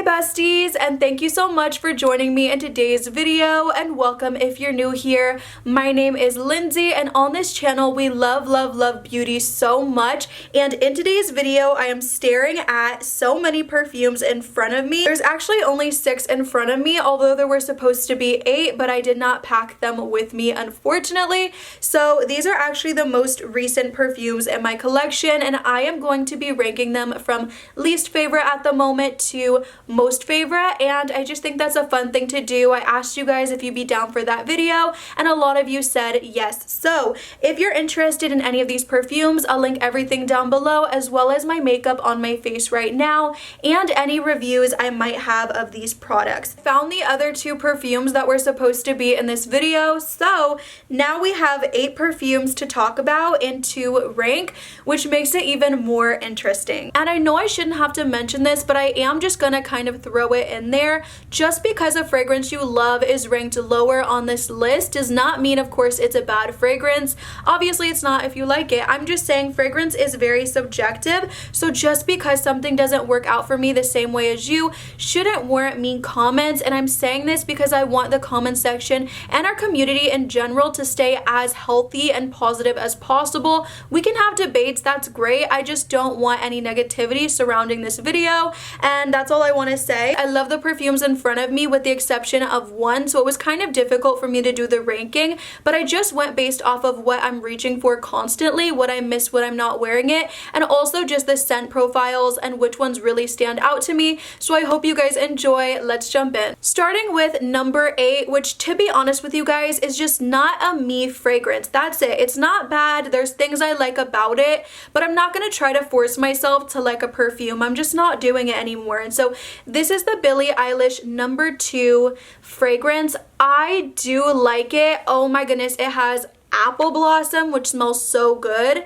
besties, and thank you so much for joining me in today's video, and welcome if you're new here. My name is Lindsay, and on this channel we love beauty so much, and in today's video I am staring at so many perfumes in front of me. There's actually only 6 in front of me, although there were supposed to be 8, but I did not pack them with me unfortunately. So these are actually the most recent perfumes in my collection, and I am going to be ranking them from least favorite at the moment to most favorite, and I just think that's a fun thing to do. I asked you guys if you'd be down for that video, and a lot of you said yes. So if you're interested in any of these perfumes, I'll link everything down below, as well as my makeup on my face right now and any reviews I might have of these products. Found the other 2 perfumes that were supposed to be in this video, so now we have 8 perfumes to talk about and to rank, which makes it even more interesting. And I know I shouldn't have to mention this, but I am just gonna kind of throw it in there. Just because a fragrance you love is ranked lower on this list does not mean, of course, it's a bad fragrance. Obviously it's not if you like it. I'm just saying fragrance is very subjective, so just because something doesn't work out for me the same way as you shouldn't warrant mean comments. And I'm saying this because I want the comment section and our community in general to stay as healthy and positive as possible. We can have debates, that's great. I just don't want any negativity surrounding this video, and that's all I want to say. I love the perfumes in front of me with the exception of one, so it was kind of difficult for me to do the ranking, but I just went based off of what I'm reaching for constantly, what I miss when I'm not wearing it, and also just the scent profiles and which ones really stand out to me. So I hope you guys enjoy. Let's jump in. Starting with number 8, which to be honest with you guys is just not a me fragrance. That's it. It's not bad. There's things I like about it, but I'm not going to try to force myself to like a perfume. I'm just not doing it anymore. And so this is the Billie Eilish number 2 fragrance. I do like it. Oh my goodness, it has apple blossom, which smells so good.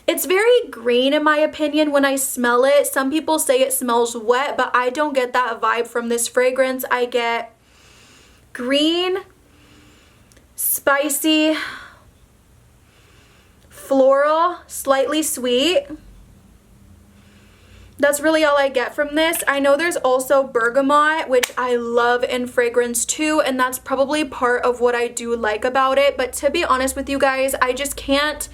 It's very green in my opinion when I smell it. Some people say it smells wet, but I don't get that vibe from this fragrance. I get green, spicy, floral, slightly sweet. That's really all I get from this. I know there's also bergamot, which I love in fragrance too, and that's probably part of what I do like about it. But to be honest with you guys, I just can't.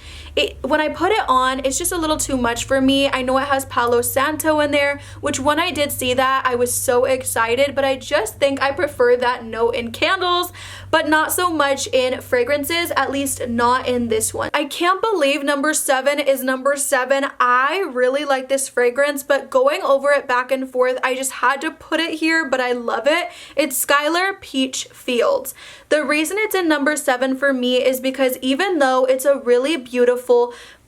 When I put it on, it's just a little too much for me. I know it has Palo Santo in there, which when I did see that, I was so excited, but I just think I prefer that note in candles, but not so much in fragrances, at least not in this one. I can't believe number 7 is number 7. I really like this fragrance, but going over it back and forth, I just had to put it here, but I love it. It's Skylar Peach Fields. The reason it's in number 7 for me is because even though it's a really beautiful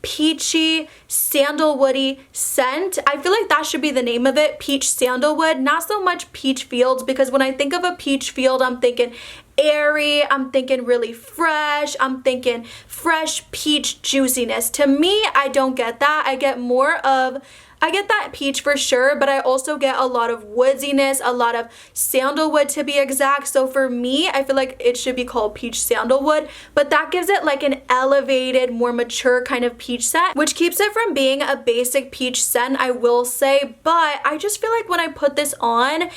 peachy sandalwoody scent, I feel like that should be the name of it, peach sandalwood, not so much peach fields, because when I think of a peach field, I'm thinking airy, I'm thinking really fresh, I'm thinking fresh peach juiciness. To me, I don't get that. I get that peach for sure, but I also get a lot of woodiness, a lot of sandalwood to be exact. So for me, I feel like it should be called peach sandalwood, but that gives it like an elevated, more mature kind of peach scent, which keeps it from being a basic peach scent, I will say. But I just feel like when I put this on,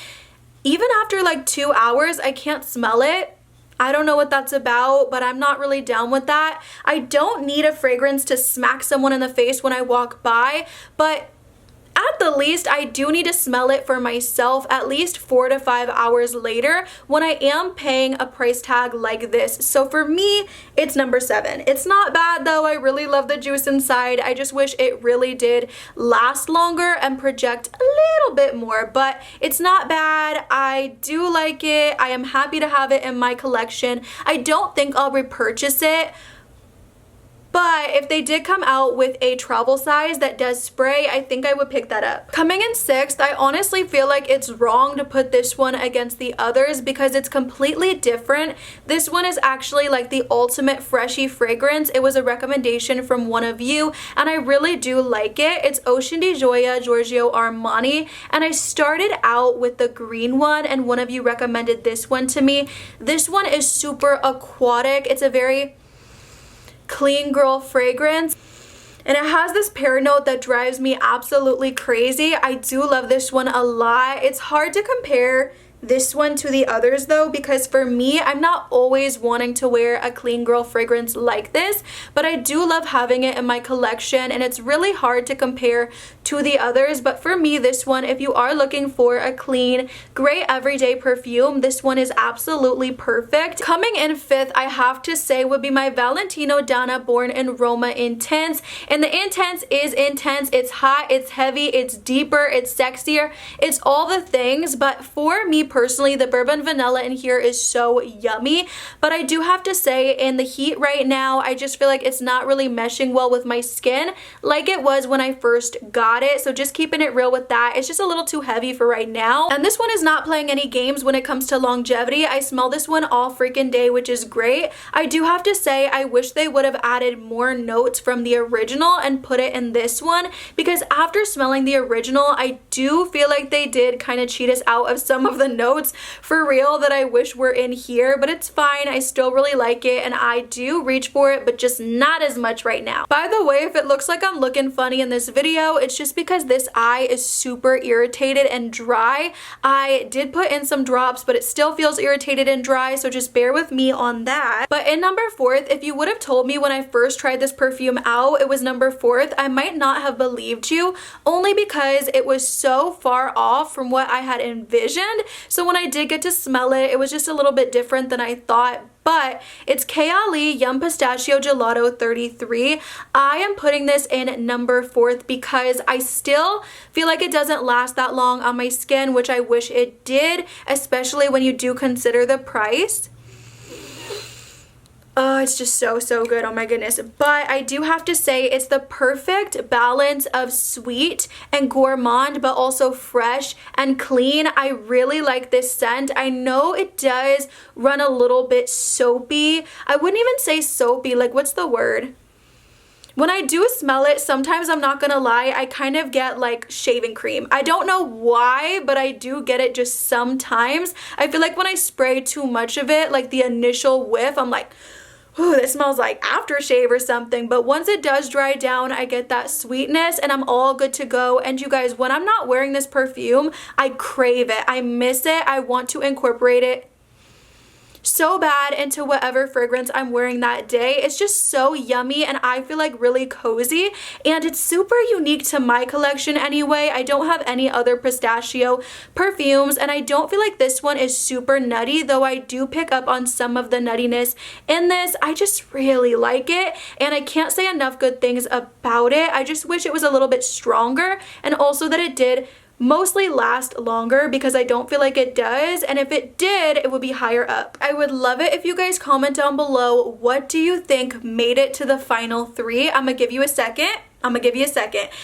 even after like 2 hours, I can't smell it. I don't know what that's about, but I'm not really down with that. I don't need a fragrance to smack someone in the face when I walk by, but at the least, I do need to smell it for myself at least 4 to 5 hours later when I am paying a price tag like this. So for me, it's number 7. It's not bad though. I really love the juice inside. I just wish it really did last longer and project a little bit more, but it's not bad. I do like it. I am happy to have it in my collection. I don't think I'll repurchase it, but if they did come out with a travel size that does spray, I think I would pick that up. Coming in 6th, I honestly feel like it's wrong to put this one against the others because it's completely different. This one is actually like the ultimate freshy fragrance. It was a recommendation from one of you, and I really do like it. It's Ocean di Gioia Giorgio Armani, and I started out with the green one, and one of you recommended this one to me. This one is super aquatic. It's a very clean girl fragrance. And it has this pear note that drives me absolutely crazy. I do love this one a lot. It's hard to compare this one to the others though, because for me, I'm not always wanting to wear a clean girl fragrance like this, but I do love having it in my collection, and it's really hard to compare to the others. But for me, this one, if you are looking for a clean, great everyday perfume, this one is absolutely perfect. Coming in fifth, I have to say, would be my Valentino Donna Born in Roma Intense. And the Intense is intense. It's hot, it's heavy, it's deeper, it's sexier, it's all the things. But for me personally, the bourbon vanilla in here is so yummy. But I do have to say, in the heat right now, I just feel like it's not really meshing well with my skin like it was when I first got it. So just keeping it real with that, it's just a little too heavy for right now. And this one is not playing any games when it comes to longevity. I smell this one all freaking day, which is great. I do have to say, I wish they would have added more notes from the original and put it in this one, because after smelling the original, I do feel like they did kind of cheat us out of some of the notes for real that I wish were in here. But it's fine, I still really like it, and I do reach for it, but just not as much right now. By the way, if it looks like I'm looking funny in this video, it's just because this eye is super irritated and dry. I did put in some drops, but it still feels irritated and dry, so just bear with me on that. But in number fourth, if you would have told me when I first tried this perfume out it was number fourth, I might not have believed you, only because it was so far off from what I had envisioned. So when I did get to smell it, it was just a little bit different than I thought. But it's Kayali Yum Pistachio Gelato 33. I am putting this in number fourth because I still feel like it doesn't last that long on my skin, which I wish it did, especially when you do consider the price. Oh, it's just so good. Oh my goodness. But I do have to say, it's the perfect balance of sweet and gourmand, but also fresh and clean. I really like this scent. I know it does run a little bit soapy. I wouldn't even say soapy. Like, what's the word? When I do smell it, sometimes, I'm not gonna lie, I kind of get like shaving cream. I don't know why, but I do get it just sometimes. I feel like when I spray too much of it, like the initial whiff, I'm like, ooh, this smells like aftershave or something. But once it does dry down, I get that sweetness and I'm all good to go. And you guys, when I'm not wearing this perfume, I crave it. I miss it. I want to incorporate it so bad into whatever fragrance I'm wearing that day. It's just so yummy, and I feel like really cozy, and it's super unique to my collection anyway. I don't have any other pistachio perfumes, and I don't feel like this one is super nutty, though I do pick up on some of the nuttiness in this. I just really like it, and I can't say enough good things about it. I just wish it was a little bit stronger, and also that it did mostly last longer, because I don't feel like it does, and if it did, it would be higher up. I would love it if you guys comment down below, what do you think made it to the final three? I'm gonna give you a second.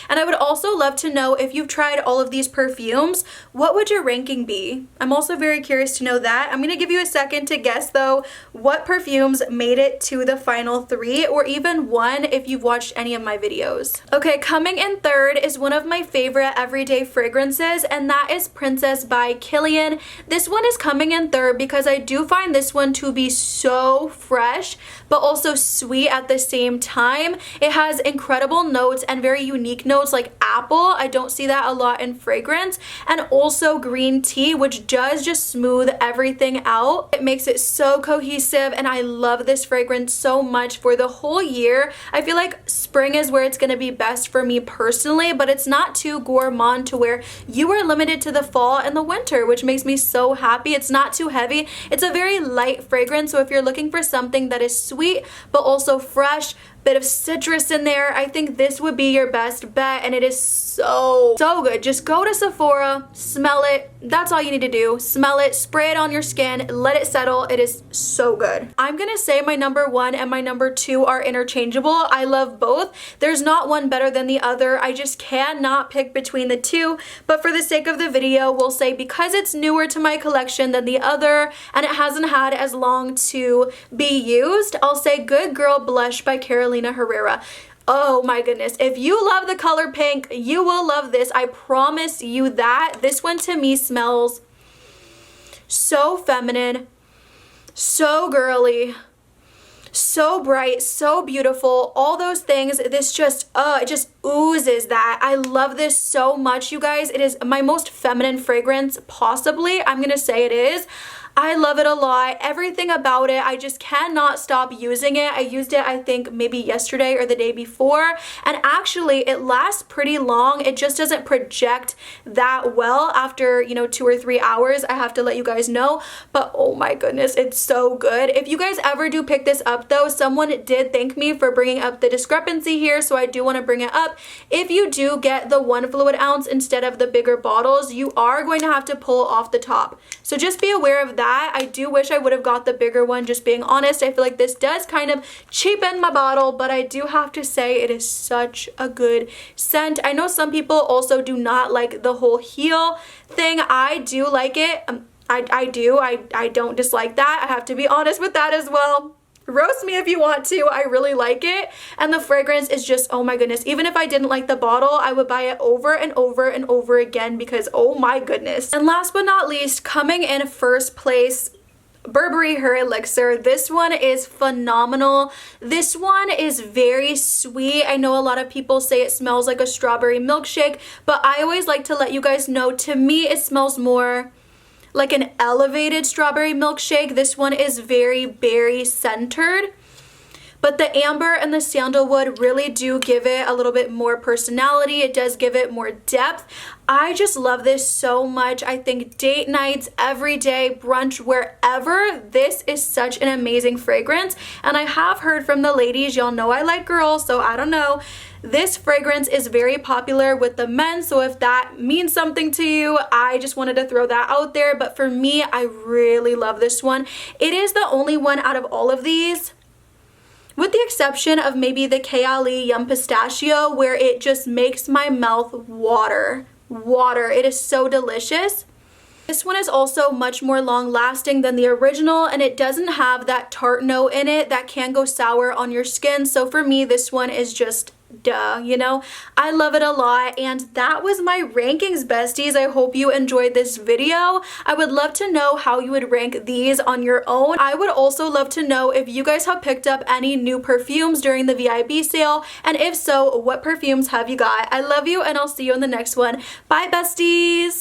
And I would also love to know, if you've tried all of these perfumes, what would your ranking be? I'm also very curious to know that. I'm gonna give you a second to guess though, what perfumes made it to the final three, or even one if you've watched any of my videos. Okay, coming in third is one of my favorite everyday fragrances, and that is Princess by Kilian. This one is coming in third because I do find this one to be so fresh, but also sweet at the same time. It has incredible notes and very unique notes like apple. I don't see that a lot in fragrance. And also green tea, which does just smooth everything out. It makes it so cohesive, and I love this fragrance so much for the whole year. I feel like spring is where it's going to be best for me personally, but it's not too gourmand to where you are limited to the fall and the winter, which makes me so happy. It's not too heavy. It's a very light fragrance, so if you're looking for something that is sweet but also fresh, bit of citrus in there, I think this would be your best bet, and it is so good. Just go to Sephora, smell it. That's all you need to do. Smell it, spray it on your skin, let it settle. It is so good. I'm gonna say my number one and my number two are interchangeable. I love both. There's not one better than the other. I just cannot pick between the two, but for the sake of the video, we'll say because it's newer to my collection than the other and it hasn't had as long to be used, I'll say Good Girl Blush by Carolina Herrera. Oh my goodness, if you love the color pink, you will love this. I promise you that. This one to me smells so feminine, so girly, So bright, so beautiful, all those things. This just, it just oozes that. I love this so much, you guys. It is my most feminine fragrance, possibly. I'm gonna say it is. I love it a lot. Everything about it, I just cannot stop using it. I used it, I think, maybe yesterday or the day before. And actually, it lasts pretty long. It just doesn't project that well after, you know, 2 or 3 hours. I have to let you guys know. But oh my goodness, it's so good. If you guys ever do pick this up though, someone did thank me for bringing up the discrepancy here, so I do want to bring it up. If you do get the 1 fluid ounce instead of the bigger bottles, you are going to have to pull off the top. So just be aware of that. I do wish I would have got the bigger one, just being honest. I feel like this does kind of cheapen my bottle, but I do have to say it is such a good scent. I know some people also do not like the whole heel thing. I do like it. I don't dislike that. I have to be honest with that as well. Roast me if you want to. I really like it. And the fragrance is just, oh my goodness. Even if I didn't like the bottle, I would buy it over and over and over again because oh my goodness. And last but not least, coming in first place, Burberry Her Elixir. This one is phenomenal. This one is very sweet. I know a lot of people say it smells like a strawberry milkshake, but I always like to let you guys know, to me it smells more like an elevated strawberry milkshake. This one is very berry centered, but the amber and the sandalwood really do give it a little bit more personality. It does give it more depth. I just love this so much. I think date nights, every day, brunch, wherever, this is such an amazing fragrance. And I have heard from the ladies, y'all know I like girls, so I don't know, this fragrance is very popular with the men, so if that means something to you, I just wanted to throw that out there. But for me, I really love this one. It is the only one out of all of these, with the exception of maybe the Kayali Yum Pistachio, where it just makes my mouth water. It is so delicious. This one is also much more long lasting than the original, and it doesn't have that tart note in it that can go sour on your skin. So for me, this one is just duh, you know. I love it a lot. And that was my rankings, besties. I hope you enjoyed this video. I would love to know how you would rank these on your own. I would also love to know if you guys have picked up any new perfumes during the VIB sale, and if so, what perfumes have you got? I love you, and I'll see you in the next one. Bye, besties.